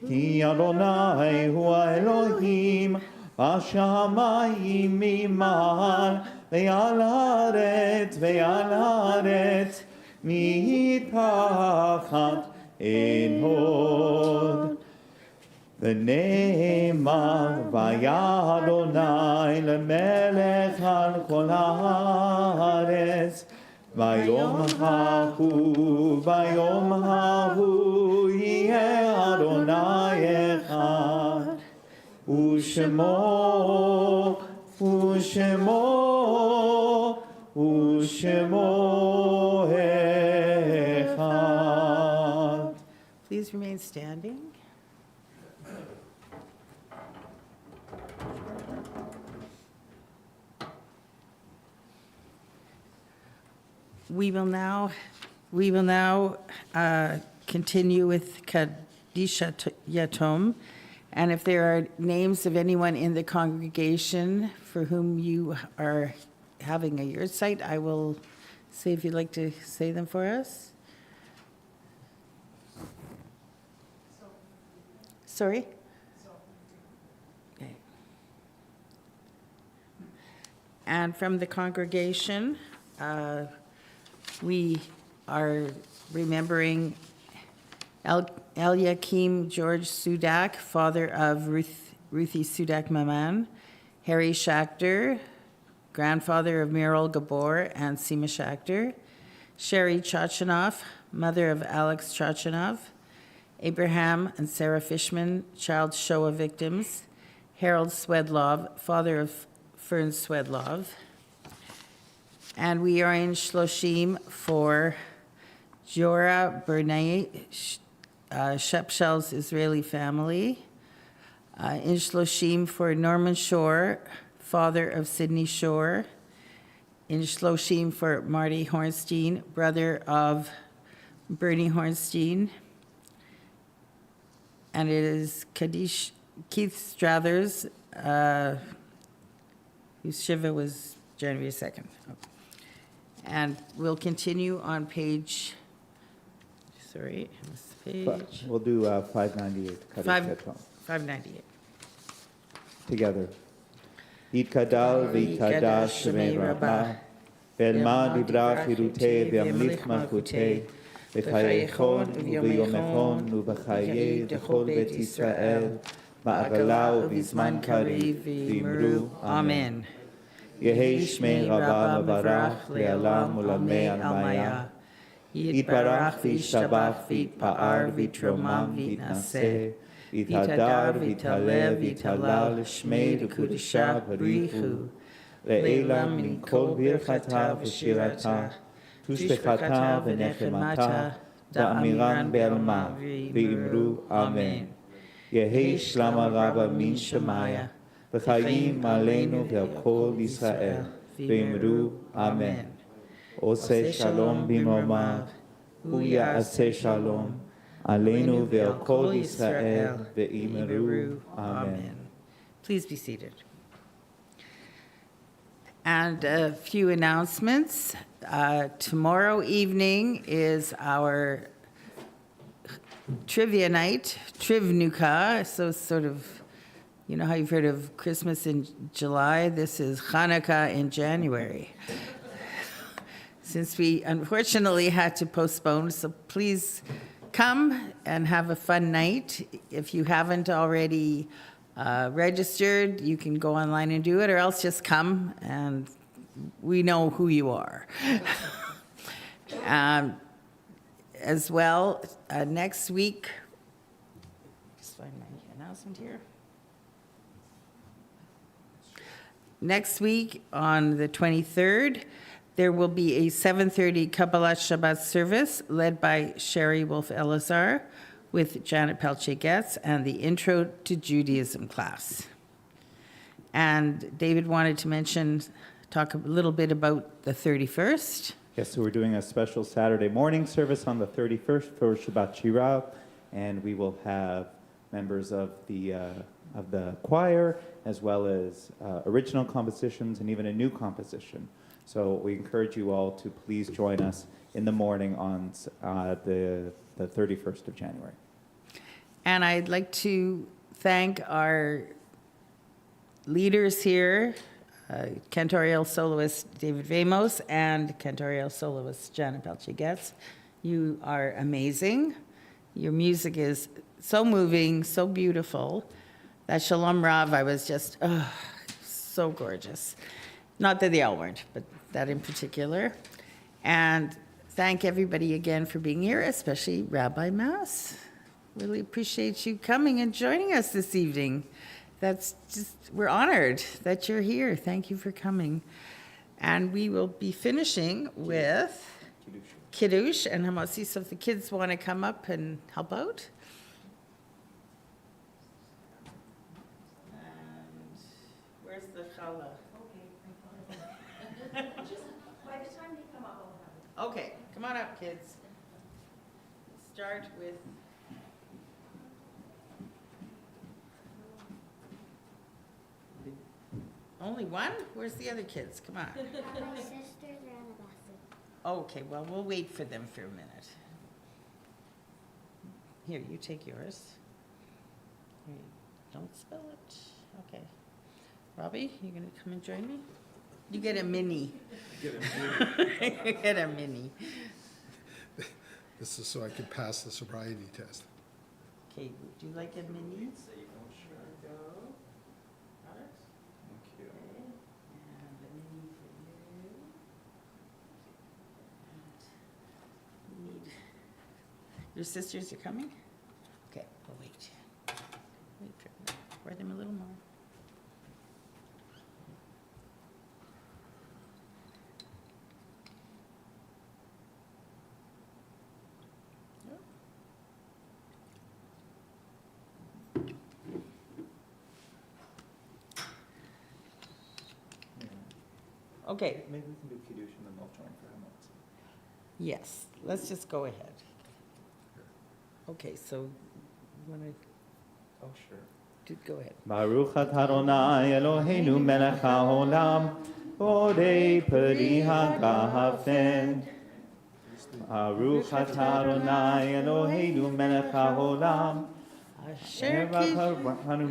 Speaker 1: כי אדוני הוא האלוהים בשמיים ממעל, ועל הארץ מתחת אין עוד. ונאמר והיה אדוני למלך על כל הארץ, ביום ההוא יהיה אדוני אחד, ושמו אחד.
Speaker 2: Please remain standing. We will now continue with Kadishat Yatom, and if there are names of anyone in the congregation for whom you are having a yurt site, I will say if you'd like to say them for us. Sorry? Okay. And from the congregation, we are remembering Eliakim George Sudak, father of Ruthie Sudak Maman, Harry Schachter, grandfather of Miral Gabor and Sima Schachter, Sherry Chachanoff, mother of Alex Chachanoff, Abraham and Sarah Fishman, child Shoah victims, Harold Swedlov, father of Fern Swedlov. And we are in Shloshim for Jora Bernay, Shepshel's Israeli family. In Shloshim for Norman Shore, father of Sidney Shore. In Shloshim for Marty Hornstein, brother of Bernie Hornstein. And it is Keith Strathers, whose Shiva was January 2nd. And we'll continue on page, sorry, this page.
Speaker 1: We'll do 598.
Speaker 2: 598.
Speaker 1: Together. יתגדל ויתקדש שמי רבה, ואלמד יברח חירותי וימליך מלכותי, בחייכון וביומכון ובחיי דכל בית ישראל, בעגלה ובזמן קריב, ואמרו אמן. יהי שמי רבה מברך לעולם ולעולמי עלמיה, יתברך וישתבח ויתפאר ויתרומם ויתנשא, יתהדר ויתעלה ויתהלל לשמי לקודשה בריחו, לעילה מן כל ברכתה ושירתה, תושבחתה ונחמתה, דאמירן בעלמה, ואמרו אמן. יהי שלמה רבה מן שמיה, וחיים עלינו ועל כל ישראל, ואמרו אמן. עושה שלום במרומיו, הוא יעשה שלום, עלינו ועל כל ישראל, ואמרו אמן.
Speaker 2: Please be seated. And a few announcements. Tomorrow evening is our trivia night, Trivnuka, so sort of, you know how you've heard of Christmas in July? This is Hanukkah in January. since we unfortunately had to postpone. So please come and have a fun night. If you haven't already registered, you can go online and do it, or else just come and we know who you are. As well, next week, just find my announcement here. Next week, on the 23rd, there will be a 7:30 Kabbalat Shabbat service led by Sherry Wolf-Elazar with Janet Pelletier-Goetze and the Intro to Judaism class. And David wanted to talk a little bit about the 31st.
Speaker 1: Yes, so we're doing a special Saturday morning service on the 31st for Shabbat Miral, and we will have members of the choir, as well as original compositions and even a new composition. So we encourage you all to please join us in the morning on the 31st of January.
Speaker 2: And I'd like to thank our leaders here, cantorial soloist David Vamos and cantorial soloist Janet Pelletier-Goetze. You are amazing. Your music is so moving, so beautiful. That Shalom Rav, I was just, so gorgeous. Not that they all weren't, but that in particular. And thank everybody again for being here, especially Rabbi Mass. Really appreciate you coming and joining us this evening. That's just, we're honored that you're here. Thank you for coming. And we will be finishing with Kiddush and Hamasi. So if the kids want to come up and help out. And where's the challah?
Speaker 5: Just by the time they come up, I'll have it.
Speaker 2: Okay, come on up, kids. Start with. Only one? Where's the other kids? Come on.
Speaker 5: My sisters are in the bathroom.
Speaker 2: Okay, well, we'll wait for them for a minute. Here, you take yours. Here, don't spill it. Okay. Robbie, you gonna come and join me? You get a mini. You get a mini.
Speaker 4: This is so I can pass the sobriety test.
Speaker 2: Okay, would you like a mini? Your sisters are coming? Okay, we'll wait. Wait for them a little more. Okay,
Speaker 1: Maybe we can do Kiddush and then they'll join for Hamotzi.
Speaker 2: yes, let's just go ahead. Okay, so you want to
Speaker 1: Oh, sure.
Speaker 2: go ahead.
Speaker 1: Baruch atah Adonai Eloheinu melech haolam, borei peri hagafen. Baruch atah Adonai Eloheinu melech haolam,
Speaker 2: Asher
Speaker 1: Hanu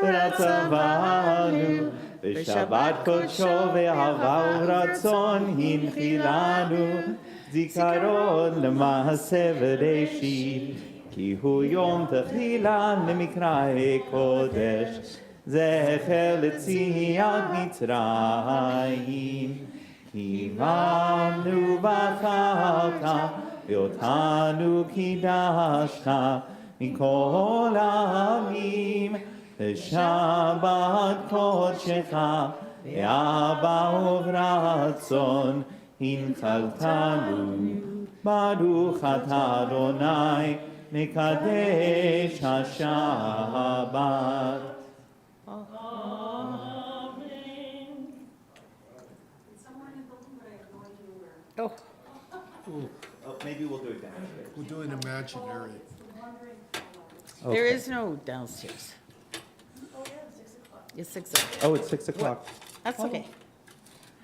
Speaker 1: v'ratzavanu, v'shabbat kodsho v'ahava u'ratzon hinchilanu, zikaron l'maaseh v'reshit, כי הוא יום תחילה למקראי קודש, זכר ליציאת מצרים. קימנו בחרת, ואותנו קידשת, מכל העמים, לשבת קודשך, ואהבה וברצון, הנחלתנו. ברוך אתה אדוני, מקדש השבת.
Speaker 2: Oh,
Speaker 1: Oh, maybe we'll do it downstairs.
Speaker 4: We're doing imaginary.
Speaker 2: there is no downstairs. It's 6 o'clock.
Speaker 1: Oh, it's 6 o'clock.
Speaker 2: That's okay.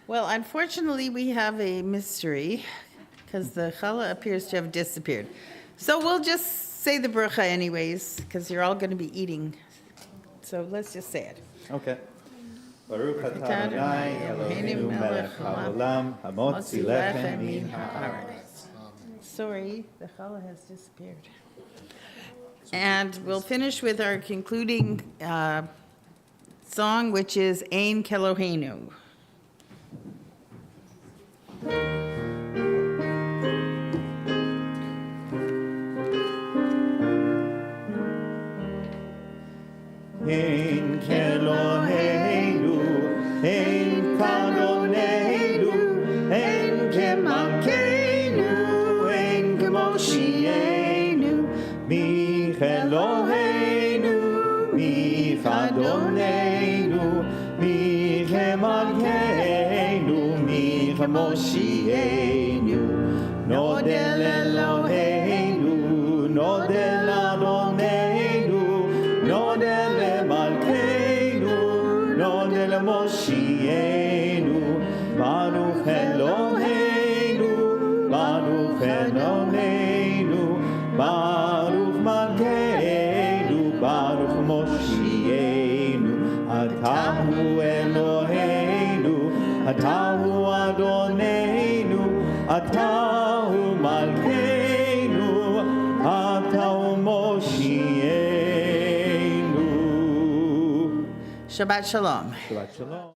Speaker 2: Well, unfortunately, we have a mystery because the challah appears to have disappeared. So we'll just say the bracha anyways, because you're all going to be eating. So let's just say it.
Speaker 1: Okay. Baruch atah Adonai Eloheinu melech haolam hamotzi lechem min haaretz.
Speaker 2: Sorry, the challah has disappeared. And we'll finish with our concluding song, which is Ein Keloheinu.
Speaker 1: Ein Keloheinu, Ein Kadonenu, Ein Kemalkeinu, Ein Kemoshienu, Mi Eloheinu, Mi Kadonenu, Mi Kemalkeinu, Mi Kemoshienu, Nodel Eloheinu, Nodel Adonenu, Nodel Malkeinu, Nodel Moshienu, Baruch Eloheinu, Baruch Eloheinu, Baruch Malkeinu, Baruch Moshienu, Atahu Eloheinu, Atahu Adonenu, Atahu Malkeinu, Atahu Moshienu.
Speaker 2: Shabbat Shalom.
Speaker 1: Shabbat Shalom.